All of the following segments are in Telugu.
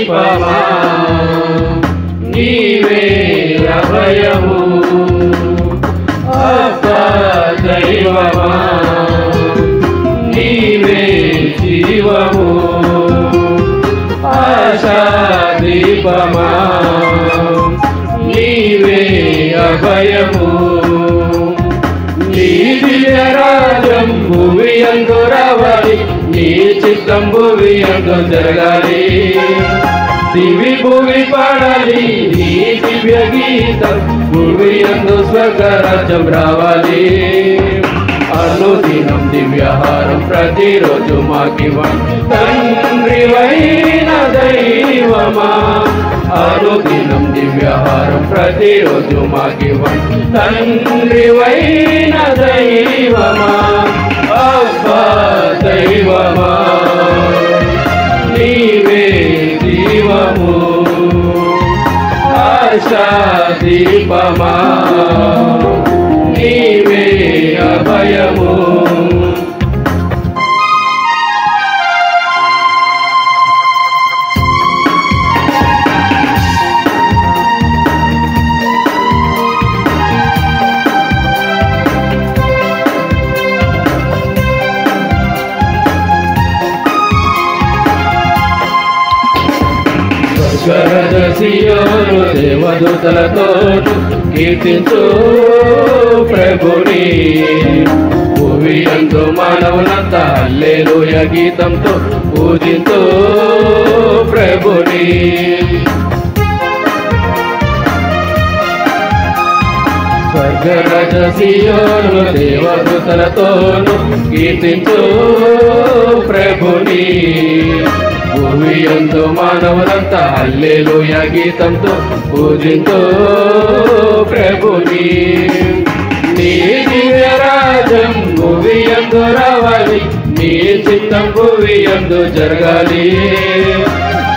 దీపమా నీవే అభయము అబ్బా దైవమా నీవే జీవము ఆశా దీపమా నీవే అభయము నీ దివ్యరాజం భూమి యందు రావాలి నీ చిత్తం భూమి యందు జరగాలి దివి భూమి పాడాలి నీ దివ్య గీతం భూమి యందు స్వర్గరాజ్యం రావాలి అనుదినం దివ్యహారం ప్రతిరోజు మాకివ్వండి తండ్రివైన దైవమా అనుదినం దివ్యహారం ప్రతిరోజు మాకివ్వండి తండ్రివైన దైవమా అబ్బా దైవమా నీవే జీవము ఆశా దీపమా నీవే అభయము సియోను దేవదూతలతోను కీర్తించు ప్రభుని భూమి యందు మానవులంతా హల్లెలూయా గీతంతో పూజించు ప్రభుని స్వర్గరాజ సియోను దేవదూతలతోను కీర్తించు ప్రభుని భూమి యందు మానవులంతా హల్లెలూయా గీతంతో పూజించు ప్రభుని నీ దివ్యరాజం భూమి యందు రావాలి నీ చిత్తం భూమి యందు జరగాలి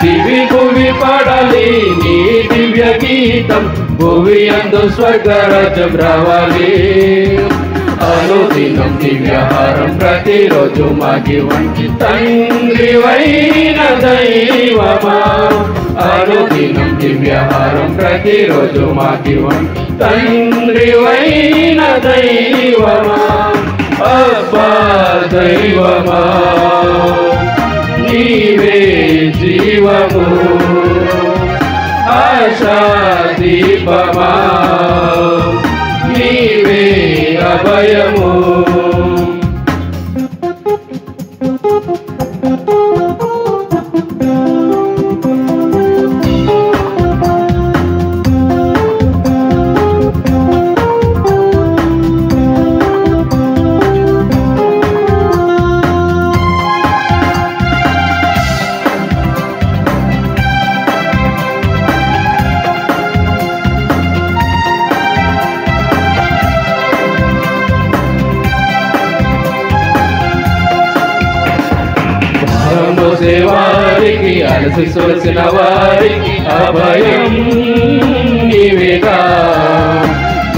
దివి భూమి పాడాలి నీ దివ్య గీతం భూమి యందు స్వర్గరాజ్యం రావాలి అనుదినం దివ్యహారం ప్రతిరోజు మాకివ్వండి తండ్రివైన దైవమా అనుదినం దివ్యహారం ప్రతిరోజు మాకివ్వండి తండ్రివైన దైవమా అబ్బా దైవమా నీవే జీవము ఆశా దీపమా నీవే అభయము వారికి అలసి సొలసిన వారికి అభయం నీవేగా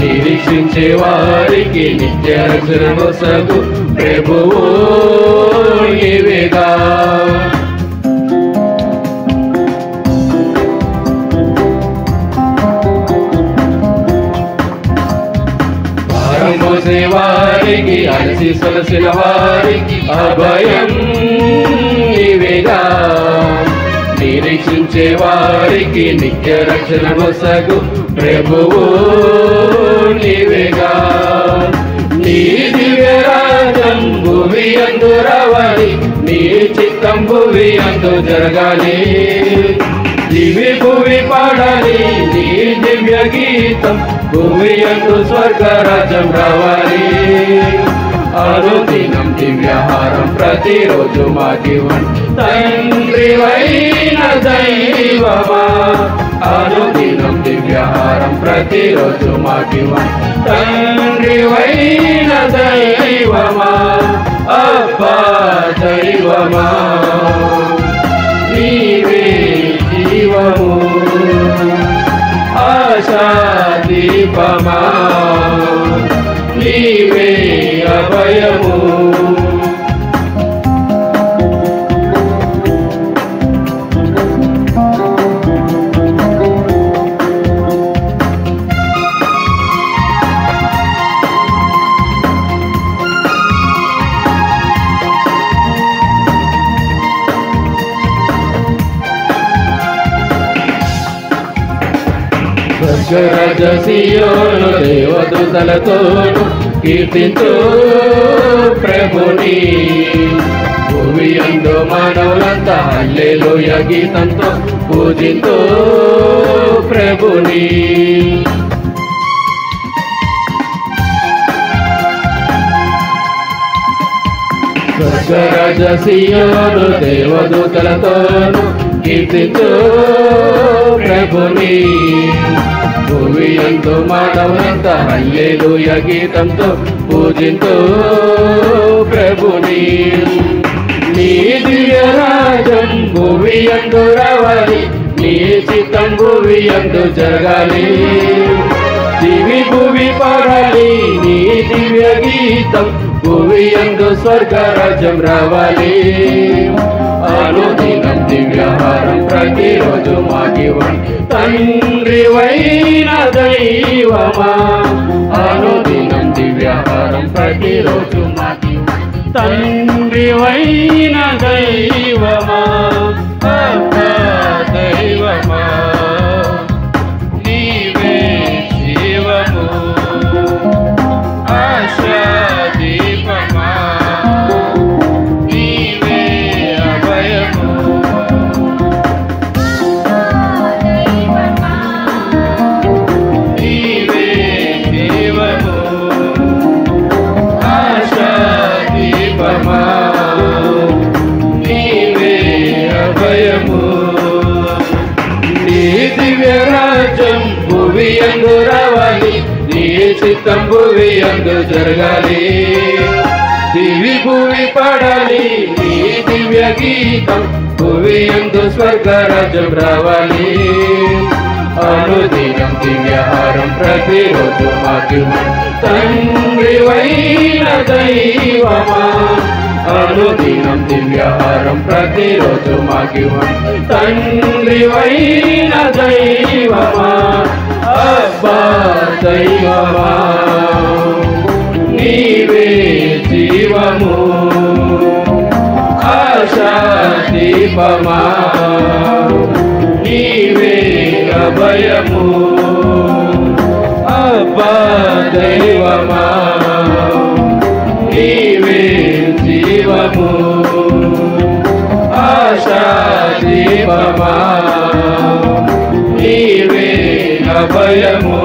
నిరీక్షించే వారికి నిత్య రక్షణ నొసగు ప్రభువు నీవేగా మోసే వారికి అలసి సొలసిన వారికి అభయం నీవేగా నిరీక్షించే వారికి నిత్య రక్షణ నొసగు ప్రభువు నీవేగా నీ దివ్యరాజం భూమి యందు రావాలి నీ చిత్తం భూమి యందు జరగాలి దివి భూమి పాడాలి నీ దివ్య గీతం భూమి యందు స్వర్గరాజ్యం రావాలి అనుదినం దివ్యహారం ప్రతిరోజు మాకివ్వండి తండ్రివైన దైవమా అనుదినం దివ్యహారం ప్రతిరోజు మాకివ్వండి తండ్రివైన దైవమా అబ్బా దైవమా నీవే జీవము ఆశా దీపమా నీవే అభయము స్వర్గరాజ సియోను దేవదూతలతోను కీర్తించు ప్రభుని. భూమియందు మానవులంతా హల్లెలూయా గీతంతో పూజించు ప్రభుని. స్వర్గరాజ సియోను దేవదూతలతోను కీర్తించు ప్రభుని. భూమియందు మానవులంతా హల్లెలూయా గీతంతో పూజించు ప్రభుని. నీ దివ్య రాజ్యం భూమియందు రావాలి, నీ చిత్తం భూమియందు జరగాలి. దివి భూమి పడాలి, నీ దివ్య గీతం భూమియందు స్వర్గరాజ్యం రావాలి. అనుదినం దివ్యాహారం ప్రతిరోజు మాకివ్వండి తండ్రివైన దైవమా. అనుదినం దివ్యాహారం ప్రతిరోజు మాకివ్వండి తండ్రివైన దైవమా. దైవమా నీవే జీవము, ఆశా దీపమా నీవే అభయము. నీవే జీవము, ఆశా దీపమా నీవే అభయము. నీ దివ్య రాజ్యం భూమియందు రావాలి, నీ చిత్తం భూమియందు జరగాలి. దివి భూమి పడాలి, నీ దివ్య గీతం భూమియందు స్వర్గరాజ్యం రావాలి. అనుదినం దివ్యాహారం ప్రతిరోజు మాకివ్వండి తండ్రివైన దైవమా. అనుదినం దివ్యాహారం ప్రతిరోజు మాకివ్వండి తండ్రివైన దైవమా. అబ్బా దైవమా నీవే జీవము, ఆశా దీపమా నీవే అభయము. అబ్బా దైవమా నీవే జీవము, ఆశా దీపమా నీవే అభయము.